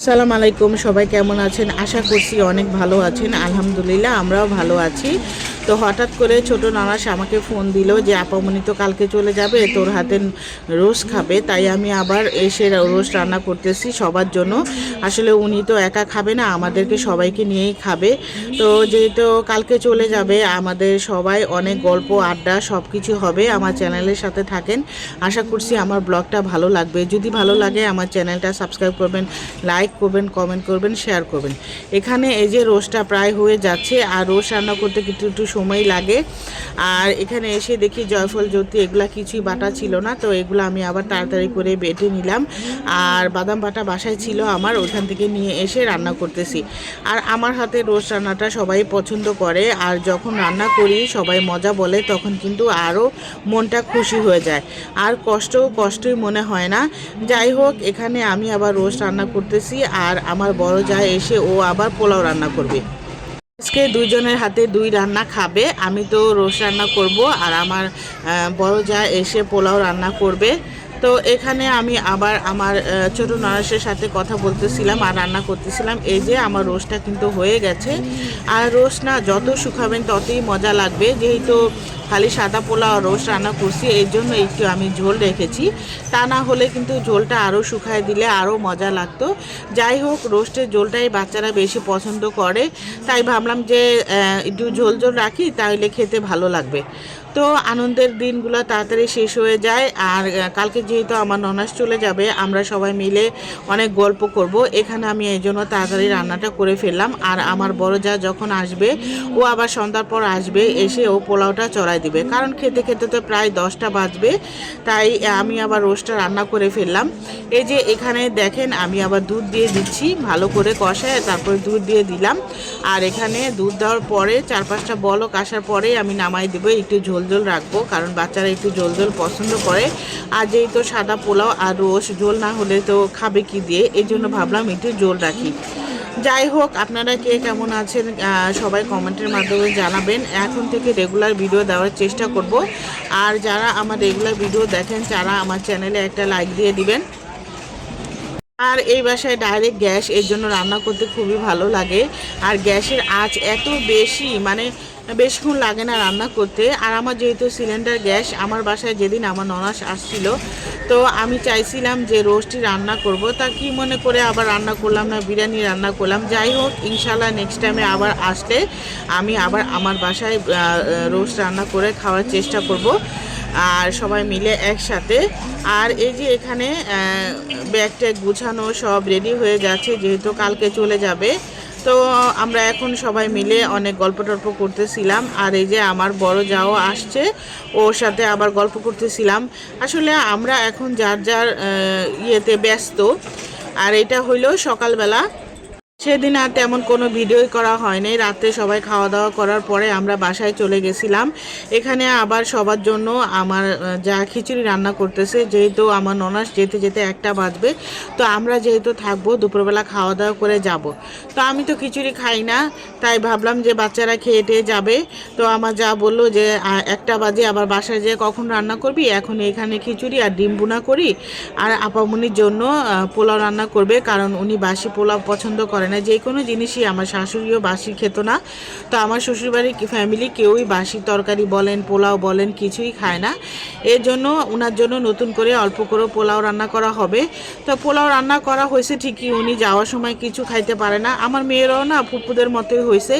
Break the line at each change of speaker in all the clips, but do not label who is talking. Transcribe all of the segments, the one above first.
আসসালামু আলাইকুম, সবাই কেমন আছেন? আশা করছি অনেক ভালো আছেন। আলহামদুলিল্লাহ আমরাও ভালো আছি। তো হঠাৎ করে ছোট ননাস আমাকে ফোন দিল যে আপামনি তো কালকে চলে যাবে, তোর হাতে রোস্ট খাবে। তাই আমি আবার এসে রোস্ট রান্না করতেছি সবার জন্য। আসলে উনি তো একা খাবে না, আমাদেরকে সবাইকে নিয়েই খাবে। তো যেহেতু কালকে চলে যাবে, আমাদের সবাই অনেক গল্প আড্ডা সব কিছু হবে। আমার চ্যানেলের সাথে থাকেন, আশা করছি আমার ব্লগটা ভালো লাগবে। যদি ভালো লাগে আমার চ্যানেলটা সাবস্ক্রাইব করবেন, লাইক করবেন, কমেন্ট করবেন, শেয়ার করবেন। এখানে এই যে রোস্টটা প্রায় হয়ে যাচ্ছে, আর রোস্ট রান্না করতে একটু একটু সময় লাগে। আর এখানে এসে দেখি জয়ফল জ্যোতি এগুলা কিছুই বাটা ছিল না, তো এগুলো আমি আবার তাড়াতাড়ি করে বেটে নিলাম। আর বাদাম বাটা বাসায় ছিল আমার, ওইখান থেকে নিয়ে এসে রান্না করতেছি। আর আমার হাতে রোস্ট রান্নাটা সবাই পছন্দ করে, আর যখন রান্না করি সবাই মজা বলে, তখন কিন্তু আরও মনটা খুশি হয়ে যায়, আর কষ্টই মনে হয় না। যাই হোক, এখানে আমি আবার রোস্ট রান্না করতেছি, আর আমার বড় যা এসে ও আবার পোলাও রান্না করবে। আজকে দুইজনের হাতে দুই রান্না খাবে। আমি তো রোস্ট রান্না করব, আর আমার বড় যা এসে পোলাও রান্না করবে। তো এখানে আমি আবার আমার ছোট ননাসের সাথে কথা বলতেছিলাম আর রান্না করতেছিলাম। এই যে আমার রোস্টটা কিন্তু হয়ে গেছে। আর রোস্ট না যত শুকাবেন ততই মজা লাগবে, যেহেতু খালি সাদা পোলাও রোস্ট রান্না করছি, এই জন্য একটু আমি ঝোল রেখেছি। তা না হলে কিন্তু ঝোলটা আরও শুকায় দিলে আরও মজা লাগতো। যাই হোক, রোস্টের ঝোলটাই বাচ্চারা বেশি পছন্দ করে, তাই ভাবলাম যে একটু ঝোল ঝোল রাখি, তাহলে খেতে ভালো লাগবে। তো আনন্দের দিনগুলো তাড়াতাড়ি শেষ হয়ে যায়। আর কালকে যেহেতু আমার ননাস চলে যাবে, আমরা সবাই মিলে অনেক গল্প করব। এখানে আমি এই জন্য তাড়াতাড়ি রান্নাটা করে ফেললাম। আর আমার বড় যা যখন আসবে, ও আবার সন্ধ্যার পর আসবে, এসে ও পোলাওটা চড়াই দিবে, কারণ খেতে খেতে তো প্রায় 10টা বাজবে। তাই আমি আবার রোস্টটা রান্না করে ফেললাম। এই যে এখানে দেখেন, আমি আবার দুধ দিয়ে দিচ্ছি, ভালো করে কষায় তারপরে দুধ দিয়ে দিলাম। আর এখানে দুধ দেওয়ার পরে 4-5টা বলক আসার পরে আমি নামাই দেবো। একটু ঝোল ঝোল রাখবো, কারণ বাচ্চারা একটু ঝোল ঝোল পছন্দ করে। আর যেহেতু সাদা পোলাও আর রোস্ট, ঝোল না হলে তো খাবে কি দিয়ে, এই জন্য ভাবলাম একটু ঝোল রাখি। যাই হোক, আপনারা কে কেমন আছেন সবাই কমেন্টের মাধ্যমে জানাবেন। এখন থেকে রেগুলার ভিডিও দেওয়ার চেষ্টা করব। আর যারা আমার রেগুলার ভিডিও দেখেন, তারা আমার চ্যানেলে একটা লাইক দিয়ে দিবেন। আর এই বাসায় ডাইরেক্ট গ্যাস, এর জন্য রান্না করতে খুবই ভালো লাগে। আর গ্যাসের আঁচ এত বেশি, মানে বেশিক্ষণ লাগে না রান্না করতে। আর আমার যেহেতু সিলিন্ডার গ্যাস, আমার বাসায় যেদিন আমার ননাস আসছিল, তো আমি চাইছিলাম যে রোস্টই রান্না করব, তা কি মনে করে আবার রান্না করলাম না, বিরিয়ানি রান্না করলাম। যাই হোক, ইনশাল্লাহ নেক্সট টাইমে আবার আসলে আমি আবার আমার বাসায় রোস্ট রান্না করে খাওয়ার চেষ্টা করব, আর সবাই মিলে একসাথে। আর এই যে এখানে ব্যাগ ট্যাগ গুছানো সব রেডি হয়ে যাচ্ছে, যেহেতু কালকে চলে যাবে। তো আমরা এখন সবাই মিলে অনেক গল্প টল্প করতেছিলাম। আর এই যে আমার বড় যাও আসছে, ওর সাথে আবার গল্প করতেছিলাম। আসলে আমরা এখন যার যার ইয়েতে ব্যস্ত। আর এটা হইল সকালবেলা, সেদিন আর তেমন কোনো ভিডিওই করা হয়নি। রাতে সবাই খাওয়া দাওয়া করার পরে আমরা বাসায় চলে গেছিলাম। এখানে আবার সবার জন্য আমার যা খিচুড়ি রান্না করতেছে, যেহেতু আমার ননাস যেতে যেতে 1টা বাজবে। তো আমরা যেহেতু থাকবো, দুপুরবেলা খাওয়া দাওয়া করে যাব। তো আমি তো খিচুড়ি খাই না, তাই ভাবলাম যে বাচ্চারা খেয়ে টেয়ে যাবে। তো আমার যা বললো যে 1টা বাজে আবার বাসায় যেয়ে কখন রান্না করবি, এখন এখানে খিচুড়ি আর ডিম ভুনা করি। আর আপামনির জন্য পোলাও রান্না করবে, কারণ উনি বাসি পোলাও পছন্দ করেন না। যে কোনো জিনিসই, আমার শাশুড়িও বাসি খেত না। তো আমার শ্বশুরবাড়ির ফ্যামিলি কেউই বাসি তরকারি বলেন, পোলাও বলেন, কিছুই খায় না। এর জন্য ওনার জন্য নতুন করে অল্প করে পোলাও রান্না করা হবে। তো পোলাও রান্না করা হয়েছে ঠিকই, উনি যাওয়ার সময় কিছু খাইতে পারে না। আমার মেয়েরাও না ফুপুদের মতোই হয়েছে,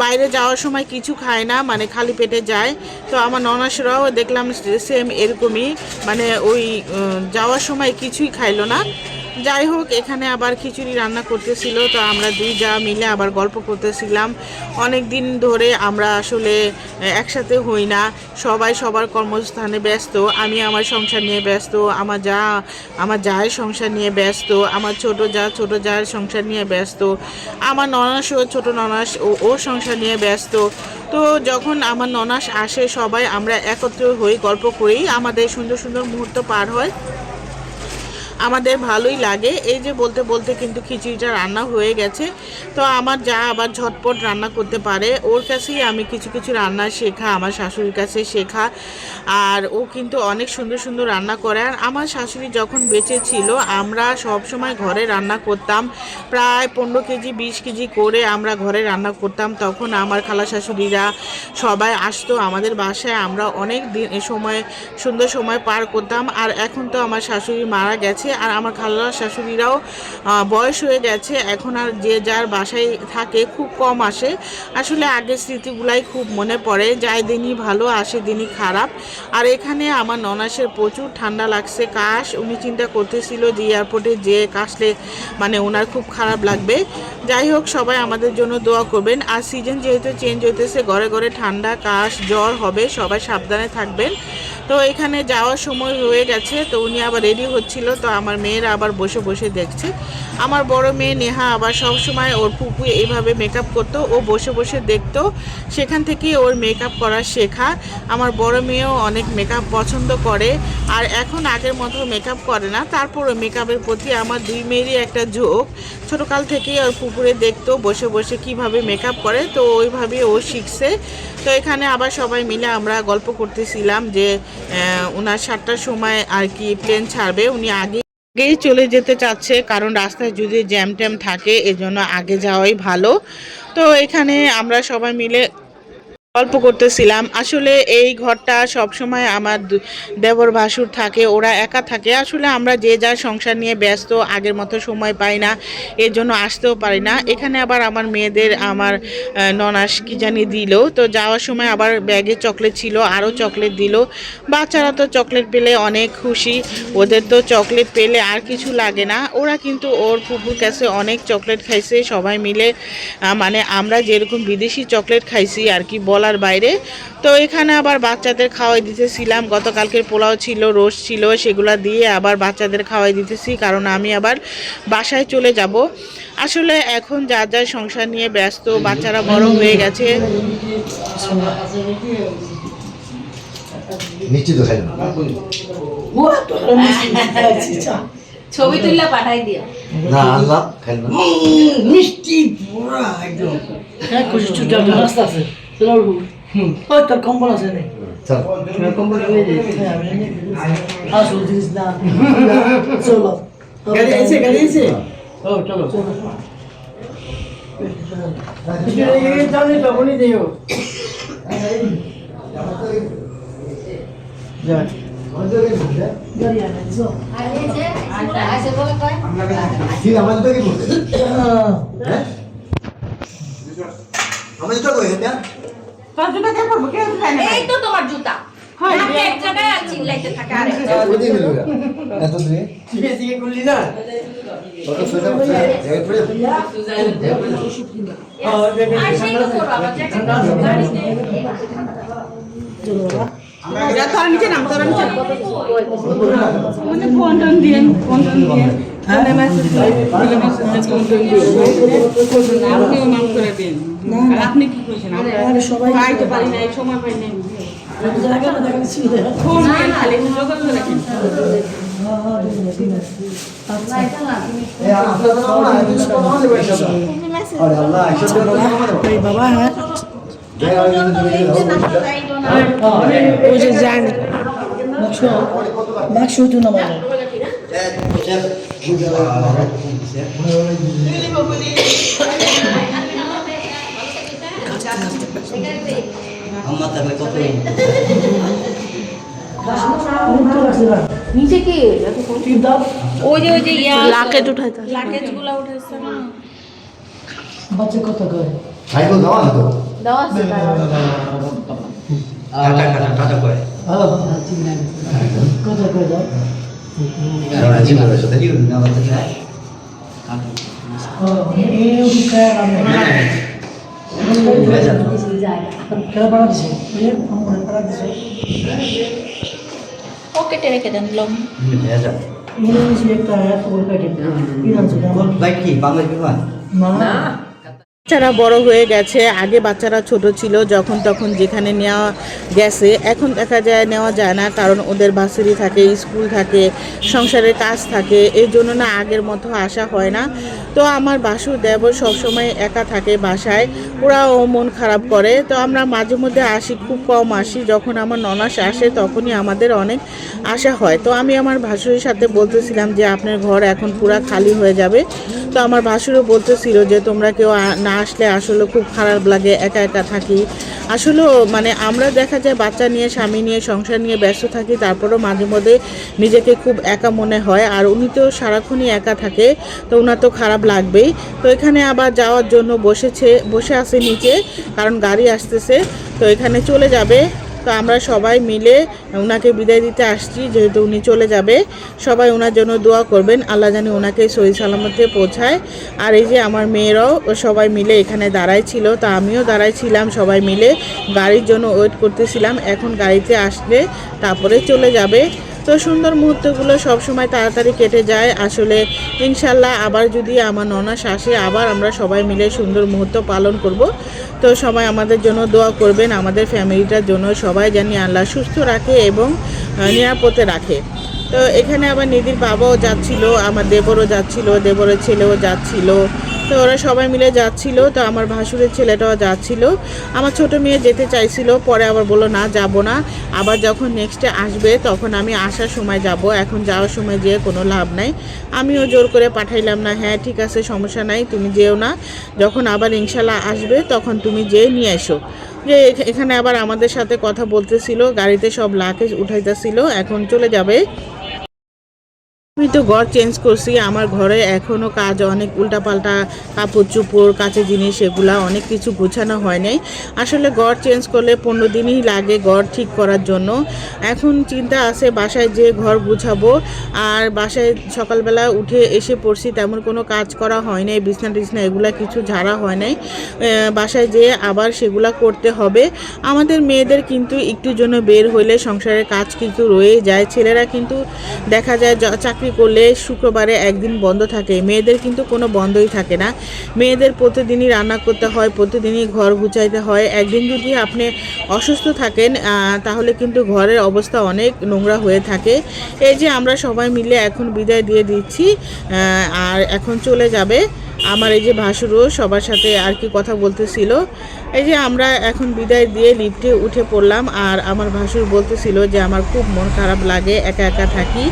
বাইরে যাওয়ার সময় কিছু খায় না, মানে খালি পেটে যায়। তো আমার ননাসরাও দেখলাম সেম এরকমই, মানে ওই যাওয়ার সময় কিছুই খাইলো না। যাই হোক, এখানে আবার খিচুড়ি রান্না করতেছিল, তো আমরা দুই যা মিলে আবার গল্প করতেছিলাম। অনেক দিন ধরে আমরা আসলে একসাথে হই না, সবাই সবার কর্মস্থানে ব্যস্ত। আমি আমার সংসার নিয়ে ব্যস্ত, আমার জায়ের সংসার নিয়ে ব্যস্ত, আমার ছোট জায়ের সংসার নিয়ে ব্যস্ত, আমার ননাস ও ছোট ননাস ওর সংসার নিয়ে ব্যস্ত। তো যখন আমার ননাস আসে, সবাই আমরা একত্র হই, গল্প করি, আমাদের সুন্দর সুন্দর মুহূর্ত পার হয়। আমাদের ভালোই লাগে। এই যে বলতে বলতে কিন্তু খিচুড়িটা রান্না হয়ে গেছে। তো আমার যা আবার ঝটপট রান্না করতে পারে, ওর কাছেই আমি কিছু কিছু রান্না শেখা, আমার শাশুড়ির কাছে শেখা। আর ও কিন্তু অনেক সুন্দর সুন্দর রান্না করে। আর আমার শাশুড়ি যখন বেঁচে ছিল আমরা সব সময় ঘরে রান্না করতাম, প্রায় 15 কেজি 20 কেজি করে আমরা ঘরে রান্না করতাম। তখন আমার খালা শাশুড়িরা সবাই আসতো আমাদের বাসায়, আমরা অনেক দিন সময় সুন্দর সময় পার করতাম। আর এখন তো আমার শাশুড়ি মারা গেছে, আর আমার খালা শাশুড়িরাও বয়স হয়ে গেছে, এখন আর যে যার বাসায় থাকে, খুব কম আসে। আসলে আগের স্মৃতিগুলাই খুব মনে পড়ে, যায় দিনই ভালো আসে দিনই খারাপ। আর এখানে আমার ননাসের প্রচুর ঠান্ডা লাগছে, কাশ উনি চিন্তা করতেছিল যে এয়ারপোর্টে যে কাশলে মানে ওনার খুব খারাপ লাগবে। যাই হোক, সবাই আমাদের জন্য দোয়া করবেন। আর সিজন যেহেতু চেঞ্জ হইতেছে, ঘরে ঘরে ঠান্ডা কাশ জ্বর হবে, সবাই সাবধানে থাকবেন। তো এখানে যাওয়ার সময় হয়ে গেছে, তো উনি আবার রেডি হচ্ছিল, তো আমার মেয়েরা আবার বসে বসে দেখছে। আমার বড় মেয়ে নেহা আবার সব সময় ওর ফুপু এইভাবে মেকআপ করতো, ও বসে বসে দেখতো, সেখান থেকে ওর মেকআপ করা শেখা। আমার বড় মেয়েও অনেক মেকআপ পছন্দ করে, আর এখন আগের মতো মেকআপ করে না, তারপরও মেকআপের প্রতি আমার দুই মেয়েরই একটা ঝোঁক। ছোটোকাল থেকেই ওর পুকুরে দেখতো বসে বসে কিভাবে মেকআপ করে, তো ওইভাবে ও শিখছে। তো এখানে আবার সবাই মিলে আমরা গল্প করতেছিলাম যে ওনার 7টার সময় আর কি প্লেন ছাড়বে, উনি আগেই চলে যেতে চাচ্ছে, কারণ রাস্তায় যদি জ্যাম ট্যাম থাকে এজন্য আগে যাওয়াই ভালো। তো এখানে আমরা সবাই মিলে গল্প করতেছিলাম। আসলে এই ঘরটা সব সময় আমার দেবর ভাসুর থাকে, ওরা একা থাকে। আসলে আমরা যে যার সংসার নিয়ে ব্যস্ত, আগের মতো সময় পাই না, এর জন্য আসতেও পারি না। এখানে আবার আমার মেয়েদের আমার ননাস কি জানি দিল, তো যাওয়ার সময় আবার ব্যাগে চকলেট ছিল, আরও চকলেট দিল। বাচ্চারা তো চকলেট পেলে অনেক খুশি, ওদের তো চকলেট পেলে আর কিছু লাগে না। ওরা কিন্তু ওর ফুপুর কাছে অনেক চকলেট খাইছে সবাই মিলে, মানে আমরা যেরকম বিদেশি চকলেট খাইছি আর কি বলার বাইরে। তো এখানে আবার বাচ্চাদের খাওয়াই দিতেছিলাম, গতকালকের পোলাও ছিল, রোস্ট ছিল, সেগুলো দিয়ে আবার বাচ্চাদের খাওয়াই দিতেছি, কারণ আমি আবার বাসায় চলে যাব। আসলে এখন যার যার সংসার নিয়ে ব্যস্ত, বাচ্চারা বড় হয়ে গেছে।
ছবি তুললে পাঠাই দিও
না আল্লাহ খাই না
মিষ্টি পুরা একদম হ্যাঁ খুশি ছুটি রাস্তা আছে চলো ওই তোর কম্বল আছে না
চল
কম্বল নিয়ে যাই আসল জিনিস না চলো গাড়ি আছে ও চলো চলো ये जाने तो होने दियो जा गाड़ी आने दो
আচ্ছা বলে কয়
কি আমাদের তো কি বলতে হ্যাঁ আমাদের তো কই এটা
তোর জুতা কে পরবো, কে জুতা নেবে?
এই তো তোমার জুতা
হয়,
নাকে এক জায়গায় আর চিল্লাইতে থাকে আরে
ওই দিকে মিলবে এত দূরে
सीधे सीधे खुली ना
কত সোজা জায়গা পড়ে
और
আর সেই তো করো আবার গাড়িতে
যা তোর নিচে নাম, তোর নিচে নাম। মানে ফোন টোন দিয়ে তাহলে মেসেজ দিলে মেসেজ ফোন টোন দিয়ে আপনিও নাম করে দিন। আর আপনি কি কইছেন? আমরা সবাই পাইতে পারি না, এই সময় পাই না।
জায়গা না দেখা ছিল
ফোন দিয়ে খালি যোগাযোগ রাখেন।
এ আপনারা তো না এত কথা বলতে পারছেন আরে আল্লাহ এইসব কথা
এই বাবা হ্যাঁ
জয়
ওই যে জান মাকসু তো না মানে
আম্মা তাহলে কত
নিচে কি ওই যে
লাকেট উঠাইতে
লাকেজগুলো উঠাইছে না
বাচ্চা কত করে
ভাই বল দাও না তো
দাও আছে
টাটা করে
কত করে দাও
রাজি করে সাথে কি না বলতে চাই
এই উঠায় আমরা খেলা পাড়া দিছে আমরা পাড়া দিছে
পকেটে রেখে দেন লম
ভেজা
ইংলিশ একটা এত বড় প্যাকেট ইরান থেকে
ভাই কি বাংলা বিমান
না
বাচ্চারা বড় হয়ে গেছে, আগে বাচ্চারা ছোট ছিল, যখন তখন যেখানে নেওয়া গেছে, এখন দেখা যায় নেওয়া যায় না, কারণ ওদের ভার্সিটি থাকে, স্কুল থাকে, সংসারের কাজ থাকে, এই জন্য না আগের মতো আসা হয় না। তো আমার ভাসুর দেবর সবসময় একা থাকে বাসায়, ওরাও মন খারাপ করে। তো আমরা মাঝে মধ্যে আসি, খুব কম আসি, যখন আমার ননাস আসে তখনই আমাদের অনেক আসা হয়। তো আমি আমার ভাসুরের সাথে বলতেছিলাম যে আপনার ঘর এখন পুরা খালি হয়ে যাবে। তো আমার ভাসুরও বলতেছিল যে তোমরা কেউ না আসলে আসলে খুব খারাপ লাগে, একা একা থাকি। আসলেও মানে আমরা দেখা যায় বাচ্চা নিয়ে, স্বামী নিয়ে, সংসার নিয়ে ব্যস্ত থাকি, তারপরেও মাঝে মধ্যে নিজেকে খুব একা মনে হয়। আর উনি তো সারাক্ষণই একা থাকে, তো ওনার তো খারাপ লাগবেই। তো এখানে আবার যাওয়ার জন্য বসে আছে নিচে, কারণ গাড়ি আসতেছে, তো এখানে চলে যাবে। তো আমরা সবাই মিলে ওনাকে বিদায় দিতে আসছি, যেহেতু উনি চলে যাবে। সবাই ওনার জন্য দোয়া করবেন, আল্লাহ জানি ওনাকে সহি সালামতে পৌঁছায়। আর এই যে আমার মেয়েরাও সবাই মিলে এখানে দাঁড়াই ছিল, তো আমিও দাঁড়াই ছিলাম, সবাই মিলে গাড়ির জন্য ওয়েট করতেছিলাম। এখন গাড়িতে আসলে তারপরে চলে যাবে। তো সুন্দর মুহূর্তগুলো সবসময় তাড়াতাড়ি কেটে যায়। আসলে ইনশাল্লাহ আবার যদি আমার ননাস আসে, আবার আমরা সবাই মিলে সুন্দর মুহূর্ত পালন করব। তো সবাই আমাদের জন্য দোয়া করবেন, আমাদের ফ্যামিলিটার জন্য। সবাই জানি আল্লাহ সুস্থ রাখে এবং নিরাপদে রাখে। তো এখানে আবার নিধির বাবাও যাচ্ছিল, আমার দেবরও যাচ্ছিল, দেবরের ছেলেও যাচ্ছিল। তো ওরা সবাই মিলে যাচ্ছিল। তো আমার ভাসুরের ছেলেটাও যাচ্ছিল। আমার ছোট মেয়ে যেতে চাইছিল, পরে আবার বললো না, যাব না, আবার যখন নেক্সটে আসবে তখন আমি আসার সময় যাব, এখন যাওয়ার সময় যেয়ে কোনো লাভ নাই। আমিও জোর করে পাঠাইলাম না, হ্যাঁ ঠিক আছে সমস্যা নাই, তুমি যেও না, যখন আবার ইনশাল্লাহ আসবে তখন তুমি যেয়ে নিয়ে এসো। যে এখানে আবার আমাদের সাথে কথা বলতেছিল, গাড়িতে সব লাগেজ উঠাইতেছিল, এখন চলে যাবে। আমি তো ঘর চেঞ্জ করছি, আমার ঘরে এখনও কাজ অনেক, উল্টাপাল্টা কাপড় চোপড়, কাচের জিনিস, এগুলা অনেক কিছু গুছানো হয় নাই। আসলে ঘর চেঞ্জ করলে 15 দিনই লাগে ঘর ঠিক করার জন্য। এখন চিন্তা আছে বাসায় যে ঘর গুছাবো, আর বাসায় সকালবেলা উঠে এসে পড়ছি, তেমন কোনো কাজ করা হয় নাই, বিছনা টিছনা এগুলা কিছু ঝাড়া হয় নাই। বাসায় যেয়ে আবার সেগুলা করতে হবে। আমাদের মেয়েদের কিন্তু একটু জন্য বের হইলে সংসারের কাজ কিন্তু রয়ে যায়। ছেলেরা কিন্তু দেখা যায় চাকরি করলে শুক্রবারে একদিন বন্ধ থাকে, মেয়েদের কিন্তু কোনো বন্ধই থাকে না। মেয়েদের প্রতিদিনই রান্না করতে হয়, প্রতিদিনই ঘর গুছাইতে হয়। একদিন যদি আপনি অসুস্থ থাকেন তাহলে কিন্তু ঘরের অবস্থা অনেক নোংরা হয়ে থাকে। এই যে আমরা সবাই মিলে এখন বিদায় দিয়ে দিচ্ছি, আর এখন চলে যাবে। আমার এই যে ভাসুরও সবার সাথে আর কি কথা বলতেছিল। এই যে আমরা এখন বিদায় দিয়ে লিফটে উঠে পড়লাম, আর আমার ভাসুর বলতেছিল যে আমার খুব মন খারাপ লাগে, একা একা থাকি।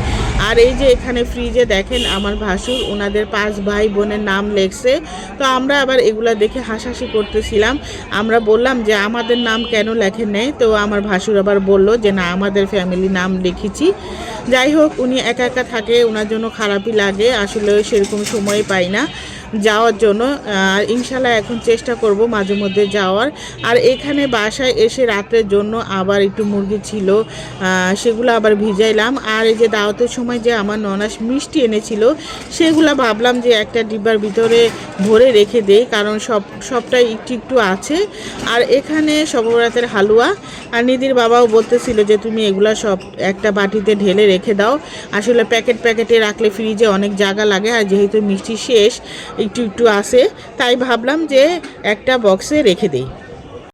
আর এই যে এখানে ফ্রিজে দেখেন আমার ভাসুর ওনাদের 5 ভাই বোনের নাম লেখছে। তো আমরা আবার এগুলা দেখে হাসাহাসি করতেছিলাম। আমরা বললাম যে আমাদের নাম কেন লেখেন নেই, তো আমার ভাসুর আবার বলল যে না, আমাদের ফ্যামিলি নাম লিখেছি। যাই হোক, উনি একা একা থাকে, ওনার জন্য খারাপই লাগে, আসলে সেরকম সময় পাই না যাওয়ার জন্য। আর ইনশাল্লাহ এখন চেষ্টা করব মাঝে মধ্যে যাওয়ার। আর এখানে বাসায় এসে রাতের জন্য আবার একটু মুরগি ছিল, সেগুলো আবার ভিজাইলাম। আর এই যে দাওয়াতের সময় যে আমার ননাস মিষ্টি এনেছিল, সেগুলো ভাবলাম যে একটা ডিব্বার ভিতরে ভরে রেখে দেই, কারণ সবটাই একটু একটু আছে। আর এখানে সবরাতের হালুয়া, আর নিধির বাবাও বলতেছিল যে তুমি এগুলা সব একটা বাটিতে ঢেলে রেখে দাও। আসলে প্যাকেটে রাখলে ফ্রিজে অনেক জায়গা লাগে, আর যেহেতু মিষ্টি শেষ একটু একটু আছে, তাই ভাবলাম যে একটা বক্সে রেখে দেই।